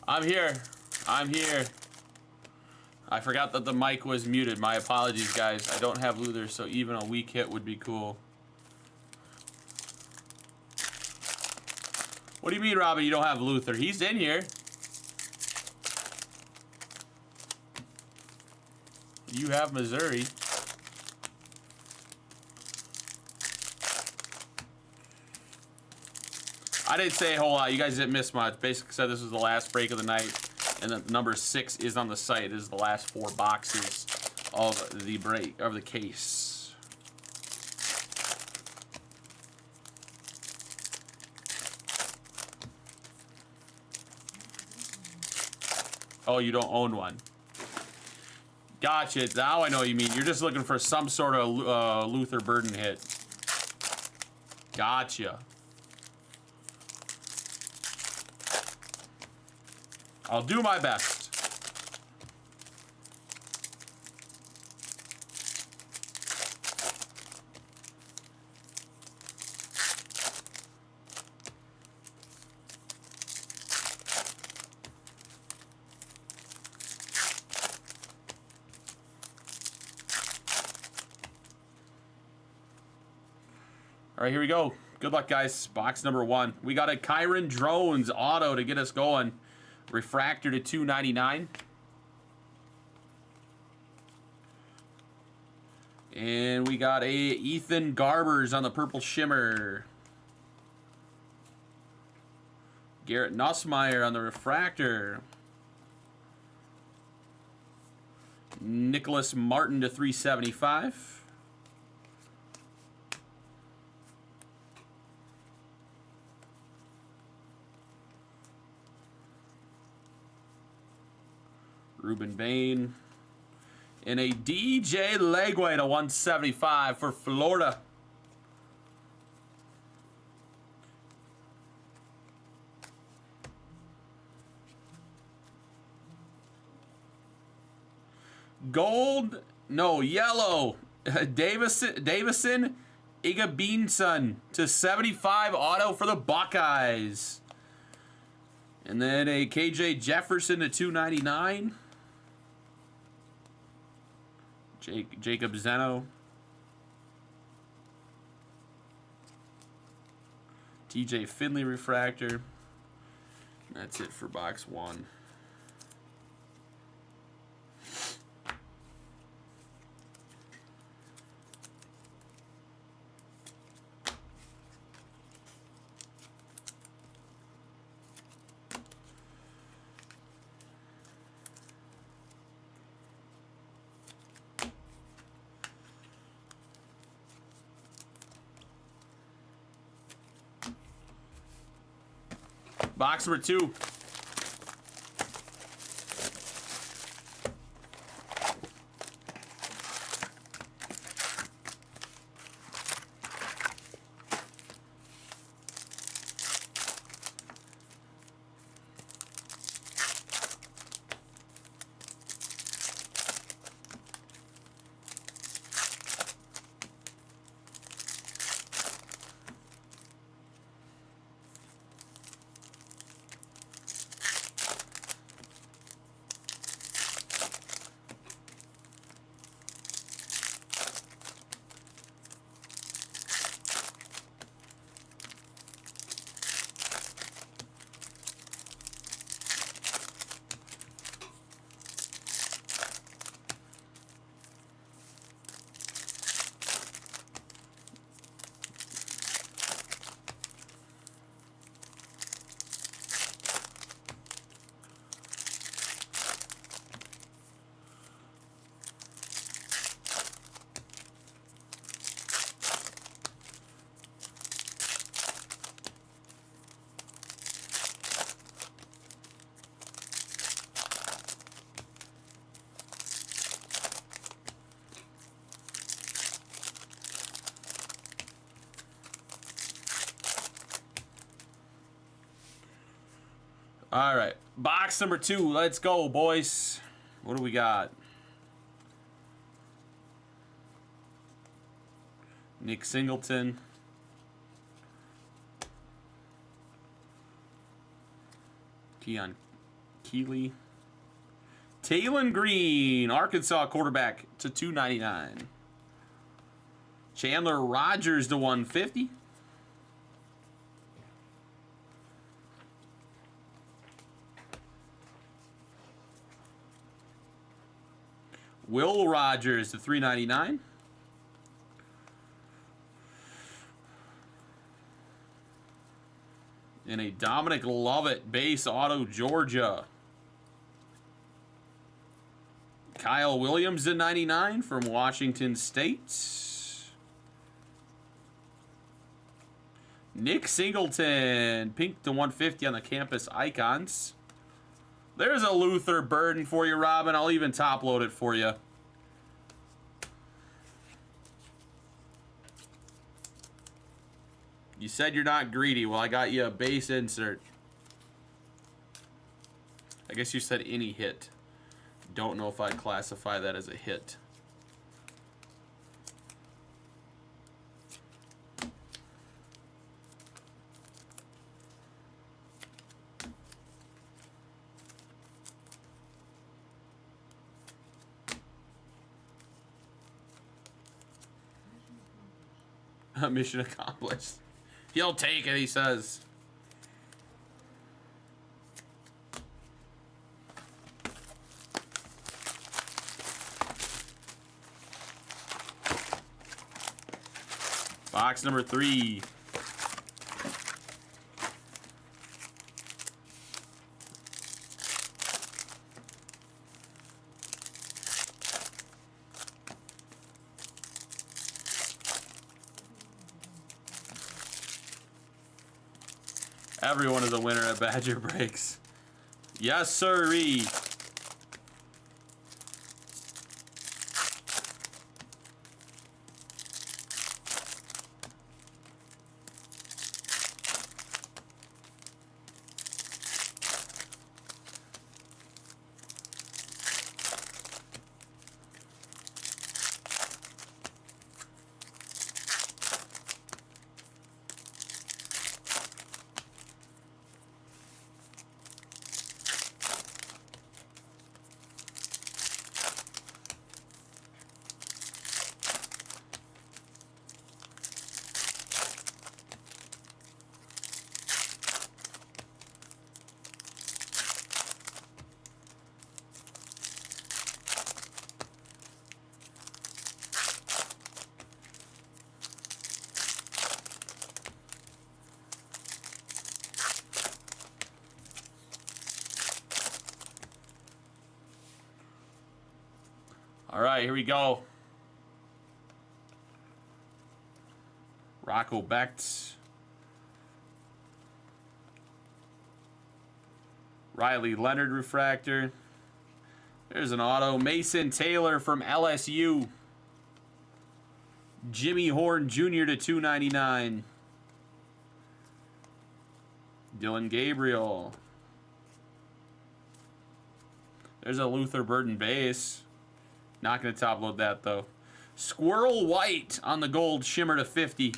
I'm here. I'm here. I forgot that the mic was muted. My apologies, guys. I don't have Luther, so even a weak hit would be cool. What do you mean, Robin, you don't have Luther? He's in here. You have Missouri. I didn't say a whole lot. You guys didn't miss much. Basically said this was the last break of the night. And the number 6 is on the site. This is the last 4 boxes of the break, of the case. Oh, you don't own one. Gotcha. Now I know what you mean. You're just looking for some sort of Luther Burden hit. Gotcha. I'll do my best. All right, here we go. Good luck, guys. Box number 1. We got a Kyron Drones auto to get us going. Refractor to 299. And we got a Ethan Garbers on the purple shimmer. Garrett Nussmeier on the refractor. Nicholas Martin to 375. Ruben Bain. And a DJ Legway to 175 for Florida. Gold, no, yellow. Davison Igabinson to 75 auto for the Buckeyes. And then a KJ Jefferson to 299. Jacob Zeno. TJ Finley refractor. That's it for box 1. Box number 2. All right, box number 2. Let's go, boys. What do we got? Nick Singleton. Keon Keeley. Taylon Green, Arkansas quarterback to 299. Chandler Rogers to 150. Will Rogers to 399. And a Dominic Lovett base auto Georgia. Kyle Williams to 99 from Washington State. Nick Singleton, pink to 150 on the campus icons. There's a Luther Burden for you, Robin. I'll even top load it for you. You said you're not greedy. Well, I got you a base insert. I guess you said any hit. Don't know if I'd classify that as a hit. Mission accomplished. He'll take it, he says. Box number 3. Everyone is a winner at Badger Breaks. Yes, sirree. All right, here we go. Rocco Becht. Riley Leonard refractor. There's an auto. Mason Taylor from LSU. Jimmy Horn Jr. to 299. Dylan Gabriel. There's a Luther Burden base. Not going to top load that though. Squirrel White on the gold shimmer to 50.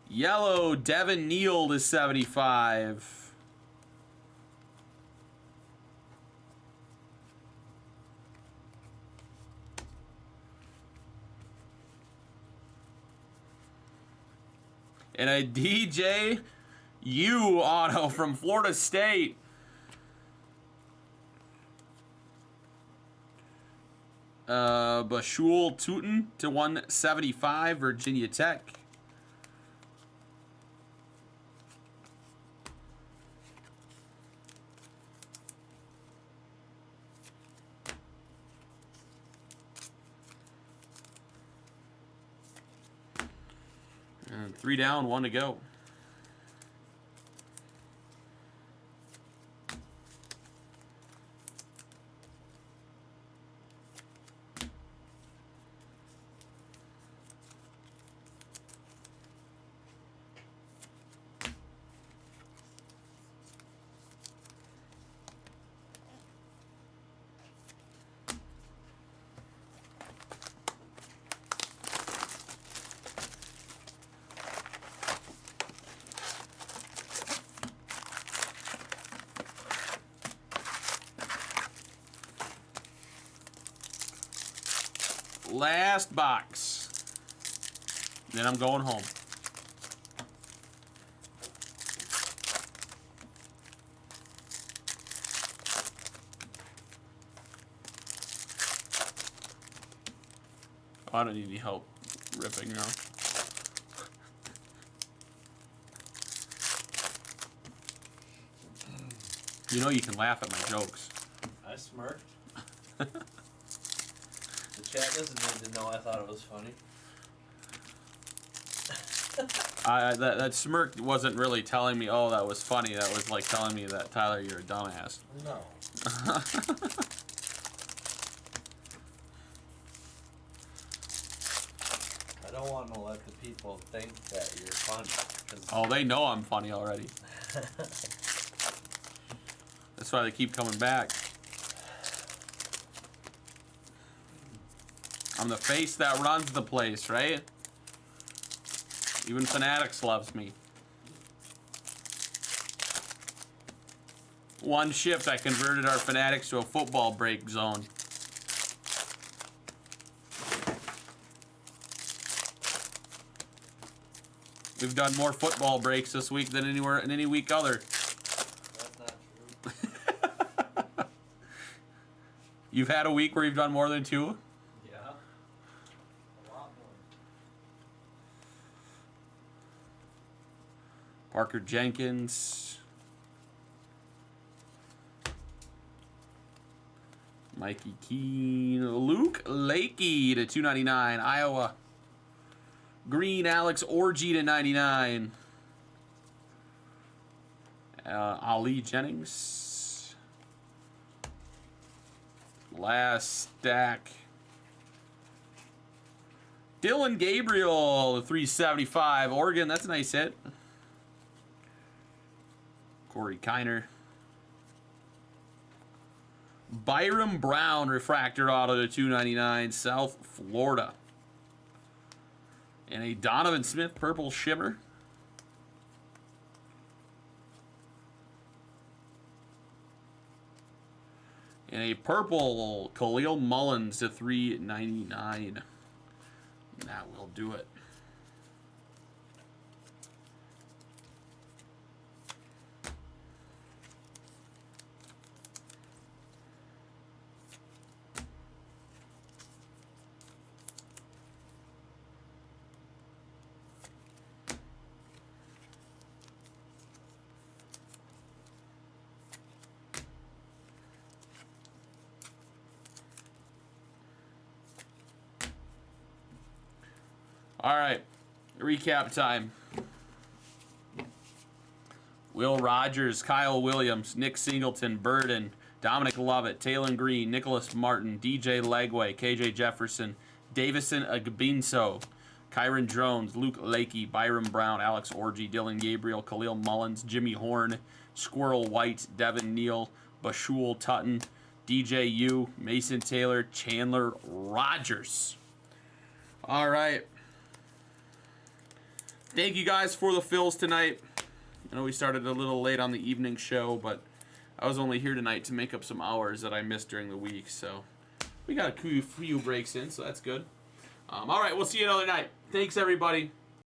Yellow Devin Neal to 75. And a DJ U auto from Florida State. Bashul Tootin to 175, Virginia Tech. And 3 down, 1 to go. Last box. Then I'm going home. Oh, I don't need any help ripping now. You know you can laugh at my jokes. I smirked. The chat doesn't need to know I thought it was funny. That smirk wasn't really telling me, oh, that was funny. That was like telling me that, Tyler, you're a dumbass. No. I don't want to let the people think that you're funny. Oh, they know I'm funny already. That's why they keep coming back. I'm the face that runs the place, right? Even Fanatics loves me. One shift, I converted our Fanatics to a football break zone. We've done more football breaks this week than anywhere in any week other. That's not true. You've had a week where you've done more than 2? Yeah. A lot more. Parker Jenkins. Mikey Keene. Luke Lakey to 299. Iowa. Green Alex Orgy to 99. Ali Jennings. Last stack. Dylan Gabriel to 375. Oregon, that's a nice hit. Corey Kiner. Byram Brown refractor auto to 299. South Florida. And a Donovan Smith purple shimmer. And a purple Khalil Mullins to 399. That will do it. All right, recap time. Will Rogers, Kyle Williams, Nick Singleton, Burden, Dominic Lovett, Taylor Green, Nicholas Martin, DJ Legway, KJ Jefferson, Davison Agbinso, Kyron Jones, Luke Lakey, Byram Brown, Alex Orgy, Dylan Gabriel, Khalil Mullins, Jimmy Horn, Squirrel White, Devin Neal, Bashul Tutton, DJ U, Mason Taylor, Chandler Rogers. All right. Thank you guys for the fills tonight. I know we started a little late on the evening show, but I was only here tonight to make up some hours that I missed during the week. So we got a few breaks in, so that's good. All right, we'll see you another night. Thanks, everybody.